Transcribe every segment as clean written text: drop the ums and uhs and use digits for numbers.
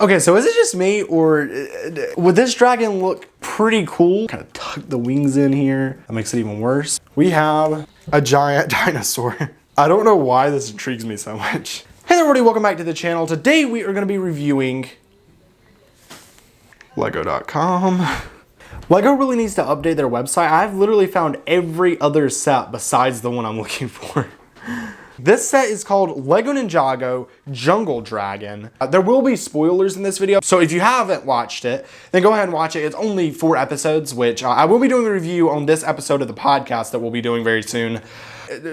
Okay, so is it just me, or would this dragon look pretty cool? Kind of tuck the wings in here. That makes it even worse. We have a giant dinosaur. I don't know why this intrigues me so much. Hey there, everybody, welcome back to the channel. Today we are gonna be reviewing Lego.com. Lego really needs to update their website. I've literally found every other set besides the one I'm looking for. This set is called Lego Ninjago Jungle Dragon. There will be spoilers in this video, so if you haven't watched it, then go ahead and watch it. It's only 4 episodes, which I will be doing a review on this episode of the podcast that we'll be doing very soon.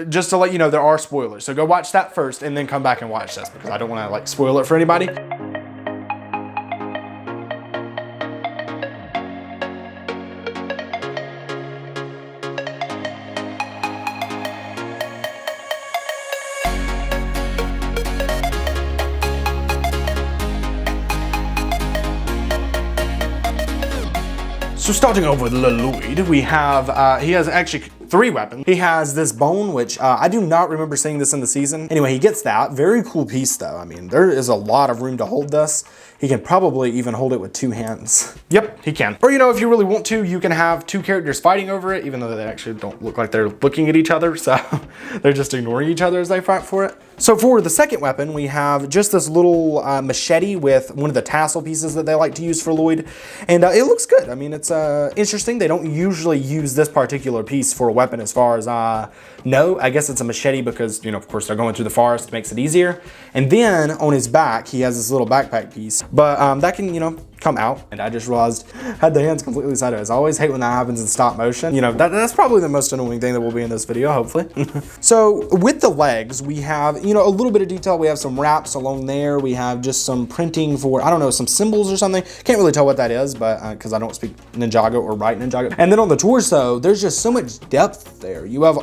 Just to let you know, there are spoilers. So go watch that first and then come back and watch this because I don't want to spoil it for anybody. So starting over with Lloyd, we have, he has actually 3 weapons. He has this bone, which I do not remember seeing this in the season. Anyway, he gets that. Very cool piece though. I mean, there is a lot of room to hold this. He can probably even hold it with 2 hands. Yep, he can. Or, you know, if you really want to, you can have 2 characters fighting over it, even though they actually don't look like they're looking at each other. So they're just ignoring each other as they fight for it. So for the second weapon, we have just this little machete with one of the tassel pieces that they like to use for Lloyd. And it looks good. I mean, it's interesting. They don't usually use this particular piece for a weapon as far as I know. I guess it's a machete because, you know, of course, they're going through the forest. It makes it easier. And then on his back, he has this little backpack piece. But that can, you know, come out. And I just realized I had the hands completely sideways. I always hate when that happens in stop motion. You know, that's probably the most annoying thing that will be in this video, hopefully. So with the legs, we have, you know, a little bit of detail. We have some wraps along there. We have just some printing for, I don't know, some symbols or something. Can't really tell what that is, but because I don't speak Ninjago or write Ninjago. And then on the torso, there's just so much depth there. You have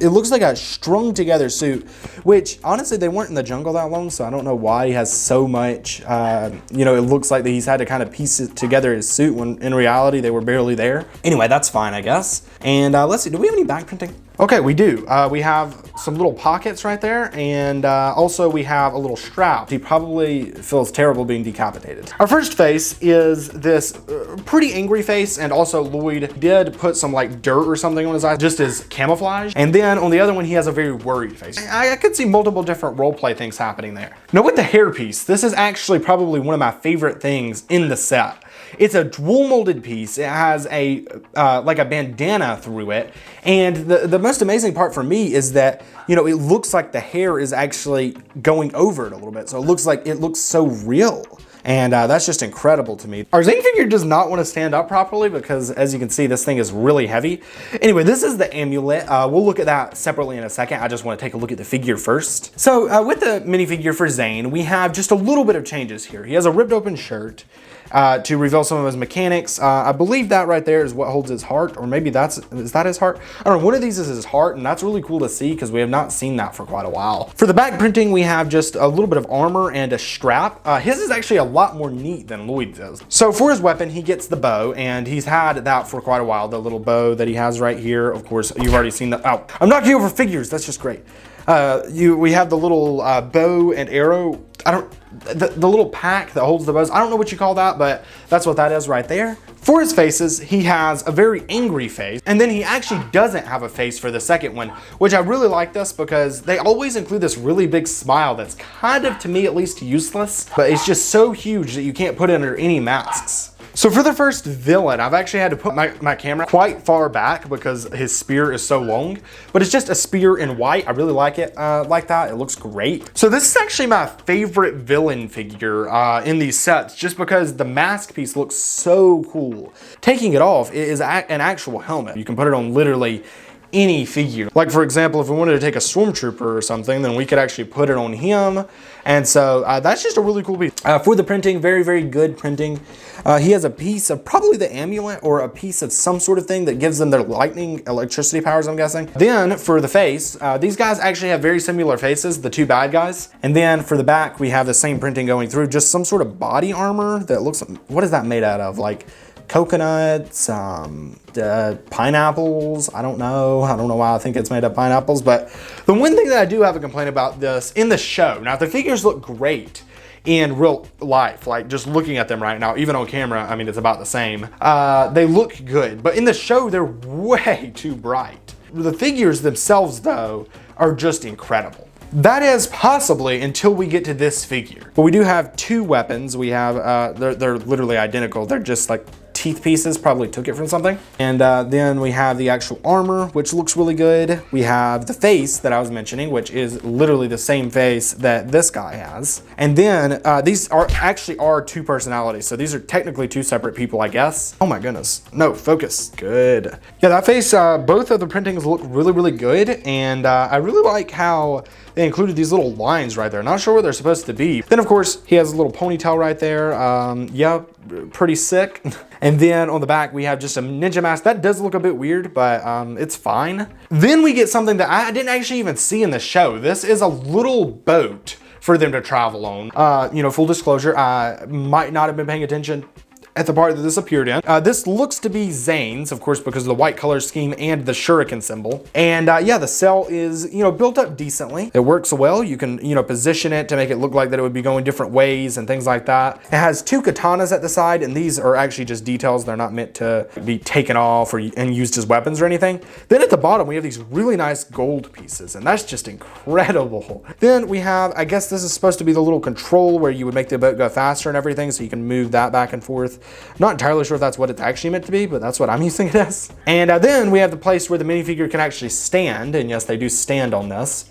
it looks like a strung together suit, which honestly, they weren't in the jungle that long. So I don't know why he has so much, you know, it looks like that he's had to kind of piece it together his suit when in reality, they were barely there. Anyway, that's fine, I guess. And let's see, do we have any back printing? Okay, we do. We have some little pockets right there, and also we have a little strap. He probably feels terrible being decapitated. Our first face is this pretty angry face, and also Lloyd did put some dirt or something on his eyes, just as camouflage. And then on the other one, he has a very worried face. I could see multiple different roleplay things happening there. Now with the hairpiece, this is actually probably one of my favorite things in the set. It's a dual molded piece. It has a like a bandana through it. And the most amazing part for me is that, you know, it looks like the hair is actually going over it a little bit. So it looks so real. And that's just incredible to me. Our Zane figure does not want to stand up properly because, as you can see, this thing is really heavy. Anyway, this is the amulet. We'll look at that separately in a second. I just want to take a look at the figure first. So with the minifigure for Zane, we have just a little bit of changes here. He has a ripped open shirt. To reveal some of his mechanics. I believe that right there is what holds his heart, or maybe is that his heart? I don't know, one of these is his heart, and that's really cool to see because we have not seen that for quite a while. For the back printing, we have just a little bit of armor and a strap. His is actually a lot more neat than Lloyd's is. So for his weapon, he gets the bow, and he's had that for quite a while, the little bow that he has right here. Of course, you've already seen that. Oh, I'm knocking over figures, that's just great. We have the little bow and arrow. The little pack that holds the bows. I don't know what you call that, but that's what that is right there. For his faces, he has a very angry face, and then he actually doesn't have a face for the second one, which I really like this because they always include this really big smile that's kind of, to me at least, useless, but it's just so huge that you can't put it under any masks. So for the first villain, I've actually had to put my camera quite far back because his spear is so long, but it's just a spear in white. I really like it like that. It looks great. So this is actually my favorite villain figure in these sets just because the mask piece looks so cool. Taking it off, it is an actual helmet. You can put it on literally any figure. Like for example, if we wanted to take a stormtrooper or something, then we could actually put it on him. And so that's just a really cool piece. For the printing, very, very good printing. He has a piece of probably the amulet or a piece of some sort of thing that gives them their electricity powers, I'm guessing. Then for the face, these guys actually have very similar faces, the 2 bad guys. And then for the back, we have the same printing going through, just some sort of body armor that looks, what is that made out of? Like coconuts, pineapples. I don't know why I think it's made of pineapples, but the one thing that I do have a complaint about this in the show, now the figures look great in real life. Like just looking at them right now, even on camera, I mean, it's about the same. They look good, but in the show, they're way too bright. The figures themselves though, are just incredible. That is possibly until we get to this figure. But we do have two weapons. We have, they're literally identical. They're just like teeth pieces, probably took it from something. And then we have the actual armor, which looks really good. We have the face that I was mentioning, which is literally the same face that this guy has. And then these are actually two personalities. So these are technically two separate people, I guess. Oh my goodness. No, focus. Good. Yeah, that face, both of the printings look really, really good. And I really like how they included these little lines right there. Not sure what they're supposed to be. Then of course, he has a little ponytail right there. Yeah, pretty sick. And then on the back, we have just a ninja mask. That does look a bit weird, but it's fine. Then we get something that I didn't actually even see in the show. This is a little boat for them to travel on. You know, full disclosure, I might not have been paying attention at the part that this appeared in. This looks to be Zane's, of course, because of the white color scheme and the shuriken symbol. And yeah, the sail is, you know, built up decently. It works well. You can, you know, position it to make it look like that it would be going different ways and things like that. It has two katanas at the side, and these are actually just details. They're not meant to be taken off and used as weapons or anything. Then at the bottom, we have these really nice gold pieces, and that's just incredible. Then we have, I guess this is supposed to be the little control where you would make the boat go faster and everything, so you can move that back and forth. Not entirely sure if that's what it's actually meant to be, but that's what I'm using it as. And then we have the place where the minifigure can actually stand, and yes, they do stand on this.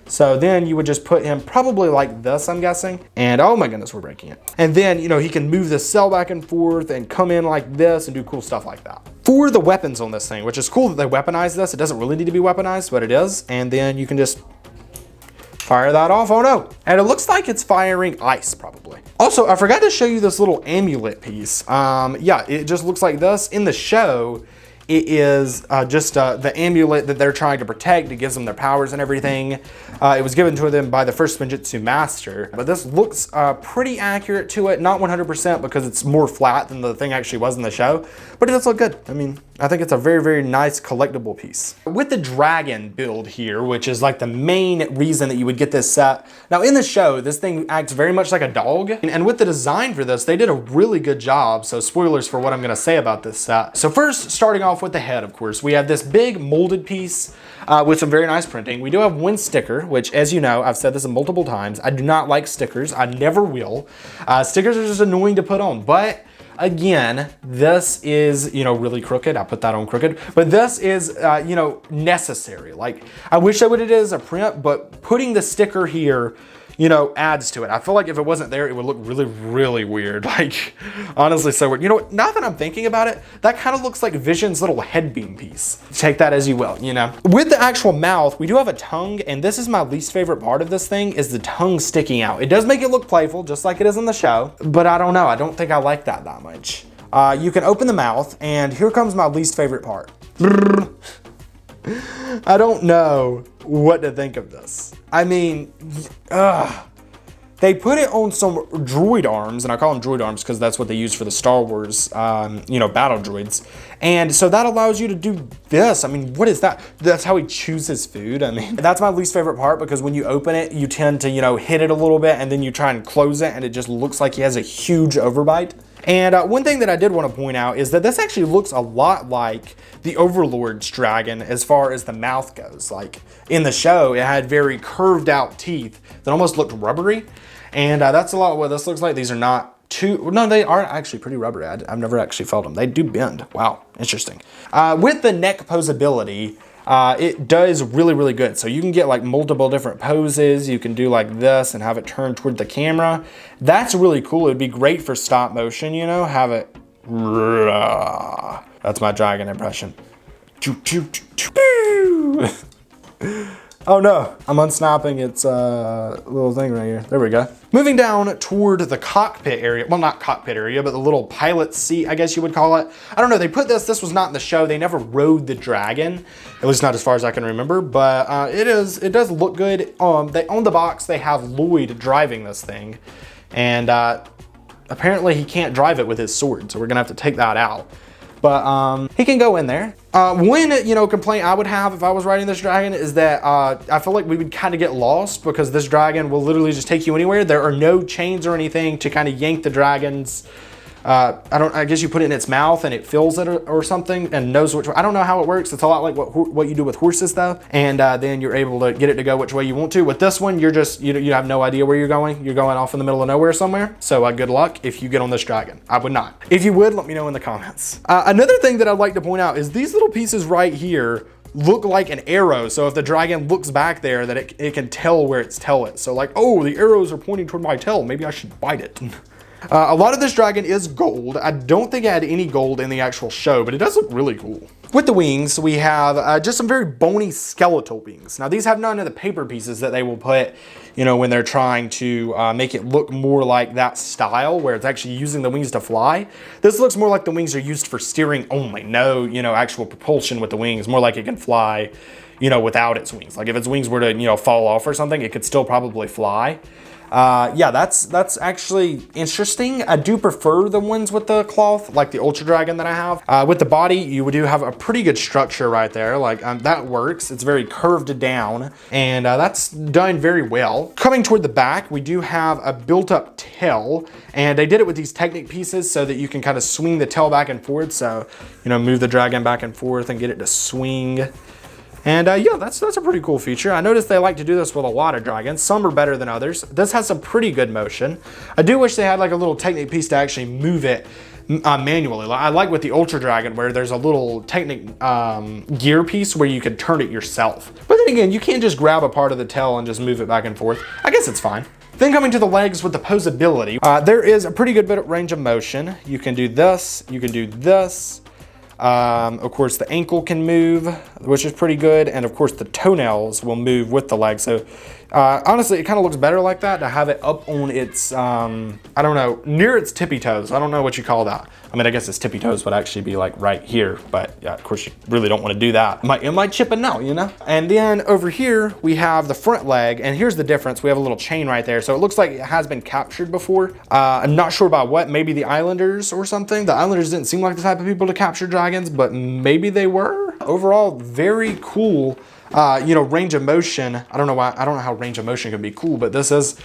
So then you would just put him probably like this, I'm guessing. And oh my goodness, we're breaking it. And then, you know, he can move the cell back and forth and come in like this and do cool stuff like that. For the weapons on this thing, which is cool that they weaponize this. It doesn't really need to be weaponized, but it is. And then you can just fire that off. Oh no. And it looks like it's firing ice probably. Also, I forgot to show you this little amulet piece. Yeah, it just looks like this. In the show, it is just the amulet that they're trying to protect. It gives them their powers and everything. It was given to them by the first Spinjitzu master, but this looks pretty accurate to it. Not 100% because it's more flat than the thing actually was in the show, but it does look good. I mean, I think it's a very, very nice collectible piece. With the dragon build here, which is like the main reason that you would get this set. Now in the show, this thing acts very much like a dog. And with the design for this, they did a really good job. So spoilers for what I'm gonna say about this set. So first, starting off with the head, of course, we have this big molded piece with some very nice printing. We do have one sticker, which as you know, I've said this multiple times, I do not like stickers. I never will. Stickers are just annoying to put on, but again, this is, you know, really crooked. I put that on crooked, but this is, you know, necessary. Like, I wish I would have did it as a print, but putting the sticker here, you know, adds to it. I feel like if it wasn't there, it would look really, really weird. Like, honestly, so weird. You know what, now that I'm thinking about it, that kind of looks like Vision's little head beam piece. Take that as you will, you know. With the actual mouth, we do have a tongue, and this is my least favorite part of this thing, is the tongue sticking out. It does make it look playful, just like it is in the show, but I don't know. I don't think I like that much. You can open the mouth, and here comes my least favorite part. I don't know what to think of this. I mean, they put it on some droid arms, and I call them droid arms because that's what they use for the Star Wars, you know, battle droids. And so that allows you to do this. I mean, what is that? That's how he chews his food. I mean, that's my least favorite part because when you open it, you tend to, you know, hit it a little bit and then you try and close it and it just looks like he has a huge overbite. And one thing that I did want to point out is that this actually looks a lot like the Overlord's dragon as far as the mouth goes. Like in the show, it had very curved out teeth that almost looked rubbery. And that's a lot of what this looks like. These are not too, no, they are actually pretty rubbery. I've never actually felt them. They do bend. Wow, interesting. With the neck posability, it does really, really good. So you can get like multiple different poses. You can do like this and have it turn toward the camera. That's really cool. It'd be great for stop motion, you know, have it. That's my dragon impression. Oh no, I'm unsnapping its little thing right here. There we go. Moving down toward the cockpit area. Well, not cockpit area, but the little pilot seat, I guess you would call it. I don't know, they put this was not in the show. They never rode the dragon, at least not as far as I can remember, but it does look good. On the box, they have Lloyd driving this thing, and apparently he can't drive it with his sword, so we're gonna have to take that out. but he can go in there. One, you know, complaint I would have if I was riding this dragon is that I feel like we would kind of get lost because this dragon will literally just take you anywhere. There are no chains or anything to kind of yank the dragon's, I guess you put it in its mouth and it feels it or something and knows which way. I don't know how it works. It's a lot like what you do with horses though. And then you're able to get it to go which way you want to. With this one, you're just, you have no idea where you're going. You're going off in the middle of nowhere somewhere. So good luck if you get on this dragon. I would not. If you would, let me know in the comments. Another thing that I'd like to point out is these little pieces right here look like an arrow. So if the dragon looks back there, that it can tell where its tail is. So like, oh, the arrows are pointing toward my tail. Maybe I should bite it. A lot of this dragon is gold. I don't think I had any gold in the actual show, but it does look really cool. With the wings, we have just some very bony skeletal wings. Now these have none of the paper pieces that they will put, you know, when they're trying to make it look more like that style where it's actually using the wings to fly. This looks more like the wings are used for steering only. No, you know, actual propulsion with the wings. More like it can fly, you know, without its wings. Like if its wings were to, you know, fall off or something, it could still probably fly. Yeah, that's actually interesting. I do prefer the ones with the cloth, like the Ultra Dragon that I have. With the body, you do have a pretty good structure right there. Like that works. It's very curved down, and that's done very well. Coming toward the back, we do have a built-up tail, and they did it with these Technic pieces so that you can kind of swing the tail back and forth. So, you know, move the dragon back and forth and get it to swing. And yeah, that's a pretty cool feature. I noticed they like to do this with a lot of dragons. Some are better than others. This has some pretty good motion. I do wish they had like a little Technic piece to actually move it manually. I like with the Ultra Dragon where there's a little Technic gear piece where you can turn it yourself. But then again, you can't just grab a part of the tail and just move it back and forth. I guess it's fine. Then coming to the legs with the posability, there is a pretty good bit of range of motion. You can do this, you can do this. Of course, the ankle can move, which is pretty good. And of course, the toenails will move with the leg. So honestly, it kind of looks better like that to have it up on its, I don't know, near its tippy toes. I don't know what you call that. I mean, I guess its tippy toes would actually be like right here. But yeah, of course, you really don't want to do that. It might chip it out, you know? And then over here, we have the front leg. And here's the difference. We have a little chain right there. So it looks like it has been captured before. I'm not sure about what. Maybe the Islanders or something. The Islanders didn't seem like the type of people to capture dragons, but maybe they were. Overall, very cool. You know, range of motion. I don't know how range of motion can be cool, but this is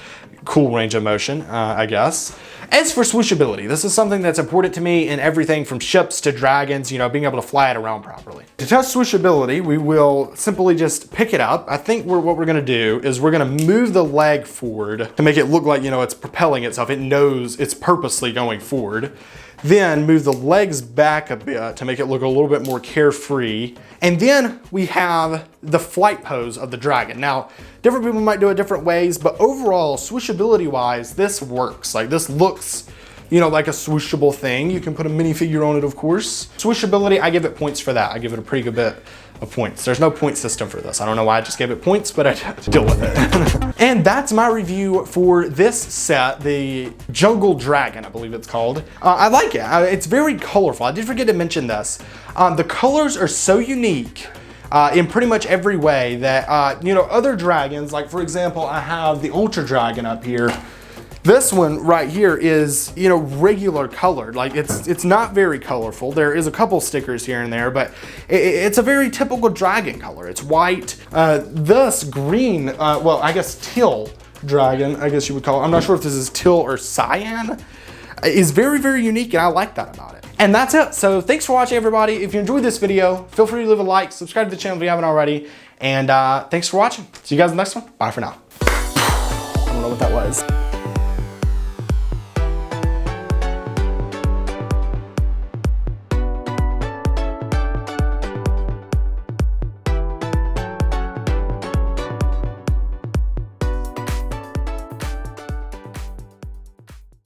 cool range of motion, I guess. As for swooshability, this is something that's important to me in everything from ships to dragons, you know, being able to fly it around properly. To test swooshability, we will simply just pick it up. I think what we're gonna do is we're gonna move the leg forward to make it look like, you know, it's propelling itself. It knows it's purposely going forward. Then move the legs back a bit to make it look a little bit more carefree. And then we have the flight pose of the dragon. Now, different people might do it different ways, but overall, swooshability wise, this works. Like this looks, you know, like a swooshable thing. You can put a minifigure on it, of course. Swooshability, I give it points for that. I give it a pretty good bit of points. There's no point system for this. I don't know why I just gave it points, but I deal with it. And that's my review for this set, the Jungle Dragon, I believe it's called. I like it. It's very colorful. I did forget to mention this. The colors are so unique in pretty much every way that, you know, other dragons, like for example, I have the Ultra Dragon up here. This one right here is, you know, regular colored. Like it's not very colorful. There is a couple stickers here and there, but it's a very typical dragon color. It's white. This green, well, I guess teal dragon, I guess you would call it. I'm not sure if this is teal or cyan. Is very, very unique, and I like that about it. And that's it. So thanks for watching, everybody. If you enjoyed this video, feel free to leave a like, subscribe to the channel if you haven't already, and thanks for watching. See you guys in the next one. Bye for now. I don't know what that was.